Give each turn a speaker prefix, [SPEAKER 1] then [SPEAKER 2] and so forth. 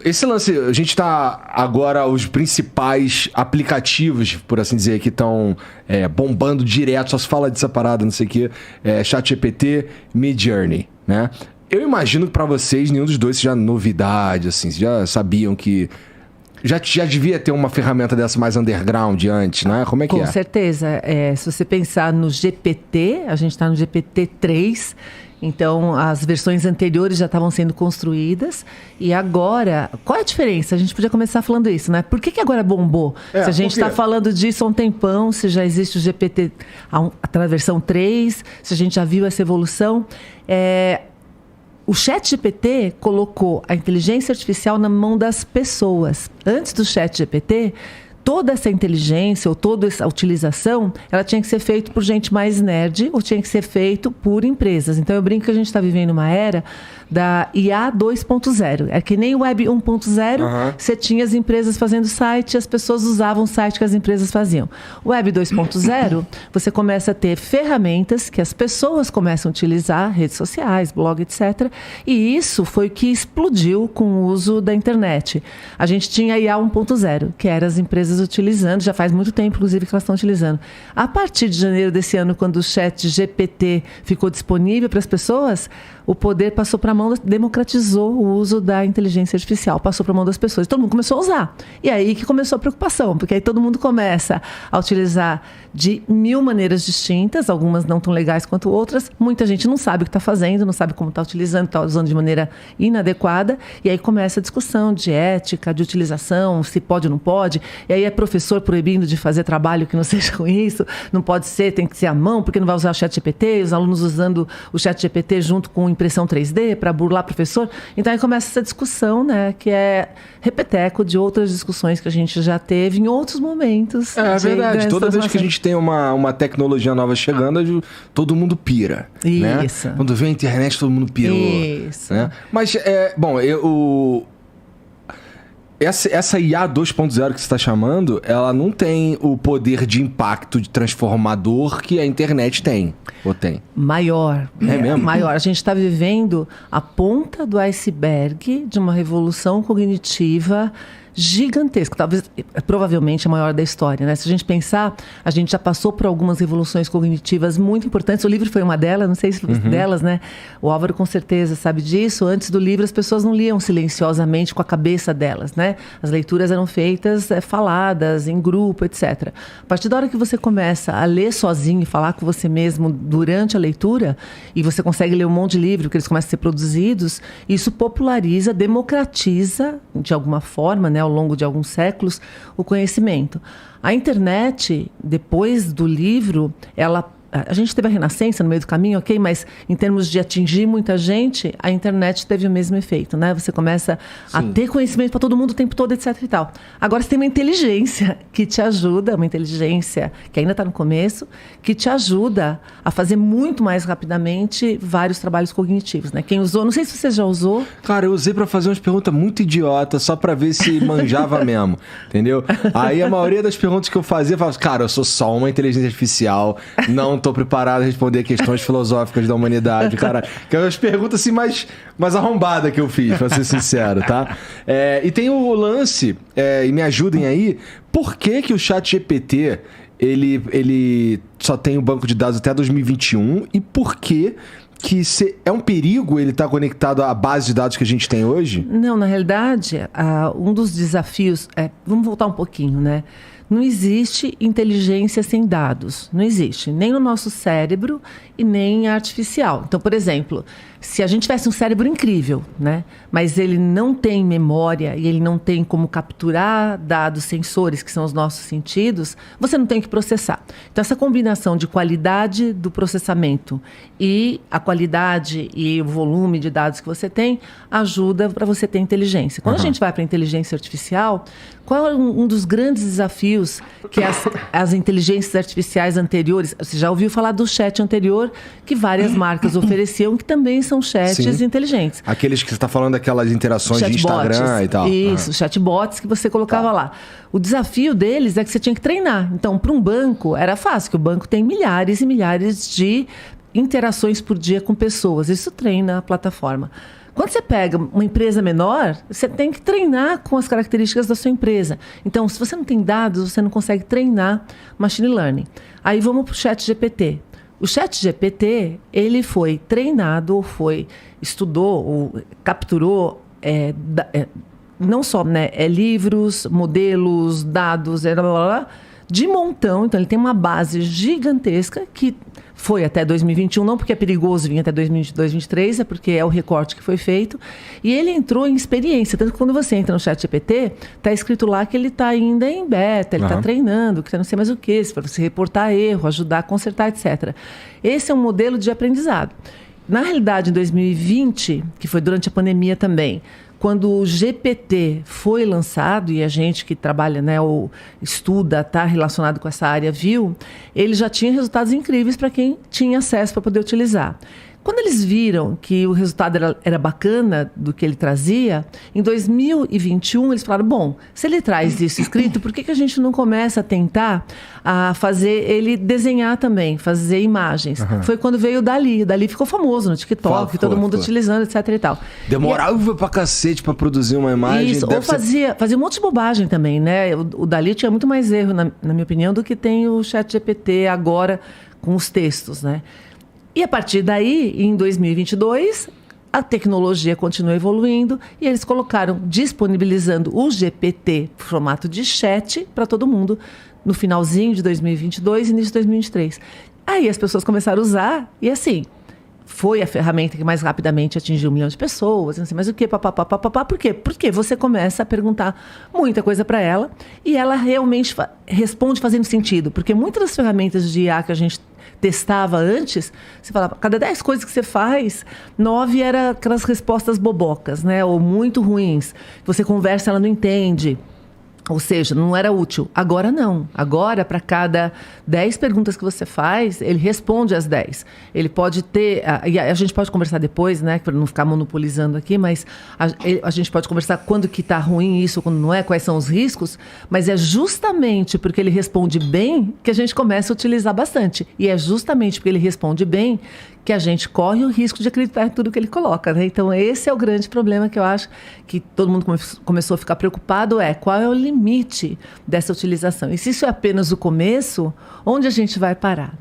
[SPEAKER 1] esse lance, a gente tá agora, os principais aplicativos, por assim dizer, que estão bombando direto, só se fala dessa parada, não sei o quê, ChatGPT, Midjourney, né? Eu imagino que pra vocês, nenhum dos dois seja novidade, assim, vocês já sabiam que... Já devia ter uma ferramenta dessa mais underground antes, né? Como é que
[SPEAKER 2] Com certeza. Se você pensar no GPT, a gente está no GPT-3, então as versões anteriores já estavam sendo construídas. E agora, qual é a diferença? A gente podia começar falando isso, né? Por que agora bombou? Se a gente está falando disso há um tempão, se já existe o GPT até a versão 3, se a gente já viu essa evolução... O ChatGPT colocou a inteligência artificial na mão das pessoas. Antes do ChatGPT, toda essa inteligência ou toda essa utilização, ela tinha que ser feita por gente mais nerd ou tinha que ser feito por empresas. Então, eu brinco que a gente está vivendo uma era da IA 2.0. É que nem o Web 1.0, você tinha as empresas fazendo site e as pessoas usavam o site que as empresas faziam. O Web 2.0, você começa a ter ferramentas que as pessoas começam a utilizar, redes sociais, blog, etc. E isso foi o que explodiu com o uso da internet. A gente tinha a IA 1.0, que eram as empresas utilizando, já faz muito tempo, inclusive, que elas estão utilizando. A partir de janeiro desse ano, quando o ChatGPT ficou disponível para as pessoas, o poder passou para a mão, democratizou o uso da inteligência artificial, passou para a mão das pessoas. Todo mundo começou a usar. E aí que começou a preocupação, porque aí todo mundo começa a utilizar de 1000 maneiras distintas, algumas não tão legais quanto outras. Muita gente não sabe o que está fazendo, não sabe como está utilizando, está usando de maneira inadequada. E aí começa a discussão de ética, de utilização, se pode ou não pode. E aí é professor proibindo de fazer trabalho que não seja com isso. Não pode ser, tem que ser à mão, porque não vai usar o ChatGPT. Os alunos usando o ChatGPT junto com impressão 3D para burlar o professor. Então aí começa essa discussão, né, que é repeteco de outras discussões que a gente já teve em outros momentos.
[SPEAKER 1] É verdade. Toda vez que a gente tem uma tecnologia nova chegando, todo mundo pira.
[SPEAKER 2] Isso.
[SPEAKER 1] Né? Quando vem a internet, todo mundo pirou.
[SPEAKER 2] Isso.
[SPEAKER 1] Né? Mas, essa IA 2.0 que você está chamando, ela não tem o poder de impacto de transformador que a internet tem. Ou tem?
[SPEAKER 2] Maior.
[SPEAKER 1] É mesmo?
[SPEAKER 2] Maior. A gente está vivendo a ponta do iceberg de uma revolução cognitiva gigantesca, provavelmente a maior da história, né? Se a gente pensar, a gente já passou por algumas revoluções cognitivas muito importantes. O livro foi uma delas, não sei se delas, né? O Álvaro com certeza sabe disso. Antes do livro, as pessoas não liam silenciosamente com a cabeça delas, né? As leituras eram feitas, faladas, em grupo, etc. A partir da hora que você começa a ler sozinho e falar com você mesmo durante a leitura, e você consegue ler um monte de livro, que eles começam a ser produzidos, isso populariza, democratiza, de alguma forma, né? Ao longo de alguns séculos, o conhecimento. A internet, depois do livro, a gente teve a renascença no meio do caminho, ok? Mas em termos de atingir muita gente, a internet teve o mesmo efeito, né? Você começa a ter conhecimento para todo mundo o tempo todo, etc e tal. Agora você tem uma inteligência que te ajuda, uma inteligência que ainda está no começo, que te ajuda a fazer muito mais rapidamente vários trabalhos cognitivos, né? Quem usou, não sei se você já usou.
[SPEAKER 1] Cara, eu usei para fazer umas perguntas muito idiotas, só para ver se manjava mesmo, entendeu? Aí a maioria das perguntas que eu fazia, eu falava, cara, eu sou só uma inteligência artificial, não estou preparado a responder questões filosóficas da humanidade, cara. Que é as perguntas assim mais arrombadas que eu fiz, pra ser sincero, tá? E tem o lance, e me ajudem aí, por que o ChatGPT, ele só tem o banco de dados até 2021 e por que é um perigo ele estar conectado à base de dados que a gente tem hoje?
[SPEAKER 2] Não, na realidade, um dos desafios... vamos voltar um pouquinho, né? Não existe inteligência sem dados. Não existe. Nem no nosso cérebro e nem artificial. Então, por exemplo, se a gente tivesse um cérebro incrível, né? Mas ele não tem memória e ele não tem como capturar dados sensores, que são os nossos sentidos, você não tem que processar. Então, essa combinação de qualidade do processamento e a qualidade e o volume de dados que você tem ajuda para você ter inteligência. Quando a gente vai para a inteligência artificial, qual é um dos grandes desafios que as inteligências artificiais anteriores... Você já ouviu falar do chat anterior, que várias marcas ofereciam, que também são chats inteligentes.
[SPEAKER 1] Aqueles que você está falando, daquelas interações de Instagram e tal.
[SPEAKER 2] Isso, chatbots que você colocava lá. O desafio deles é que você tinha que treinar. Então, para um banco, era fácil, que o banco tem milhares e milhares de interações por dia com pessoas. Isso treina a plataforma. Quando você pega uma empresa menor, você tem que treinar com as características da sua empresa. Então, se você não tem dados, você não consegue treinar machine learning. Aí vamos para o ChatGPT. O ChatGPT, ele foi treinado, estudou, ou capturou, não só livros, modelos, dados, blá, blá, blá, de montão. Então, ele tem uma base gigantesca que foi até 2021, não porque é perigoso vir até 2022, 2023, é porque é o recorte que foi feito. E ele entrou em experiência. Tanto que quando você entra no ChatGPT, está escrito lá que ele está ainda em beta, ele está treinando, que não sei mais o que, para você reportar erro, ajudar a consertar, etc. Esse é um modelo de aprendizado. Na realidade, em 2020, que foi durante a pandemia também, quando o GPT foi lançado, e a gente que trabalha, ou estuda, está relacionado com essa área, viu, ele já tinha resultados incríveis para quem tinha acesso para poder utilizar. Quando eles viram que o resultado era bacana do que ele trazia, em 2021 eles falaram, bom, se ele traz isso escrito, por que a gente não começa a tentar fazer ele desenhar também, fazer imagens? Foi quando veio o Dali. O Dali ficou famoso no TikTok, todo mundo utilizando, etc e tal.
[SPEAKER 1] Demorava pra cacete pra produzir uma imagem.
[SPEAKER 2] Isso, ou fazia um monte de bobagem também, né? O Dali tinha muito mais erro, na minha opinião, do que tem o ChatGPT agora com os textos, né? E a partir daí, em 2022, a tecnologia continua evoluindo e eles colocaram, disponibilizando o GPT, formato de chat, para todo mundo, no finalzinho de 2022 e início de 2023. Aí as pessoas começaram a usar e assim, foi a ferramenta que mais rapidamente atingiu 1 milhão de pessoas, não sei mais o quê, papapá. Por quê? Porque você começa a perguntar muita coisa para ela e ela realmente responde fazendo sentido. Porque muitas das ferramentas de IA que a gente testava antes, você falava, cada 10 coisas que você faz, 9 eram aquelas respostas bobocas, ou muito ruins. Você conversa, ela não entende. Ou seja, não era útil. Agora não. Agora, para cada 10 perguntas que você faz, ele responde as 10. Ele pode ter... E a gente pode conversar depois, para não ficar monopolizando aqui, mas a gente pode conversar quando que está ruim isso, quando não é, quais são os riscos, mas é justamente porque ele responde bem que a gente começa a utilizar bastante. E é justamente porque ele responde bem que a gente corre o risco de acreditar em tudo que ele coloca, Então, esse é o grande problema que eu acho que todo mundo começou a ficar preocupado, qual é o limite dessa utilização? E se isso é apenas o começo, onde a gente vai parar,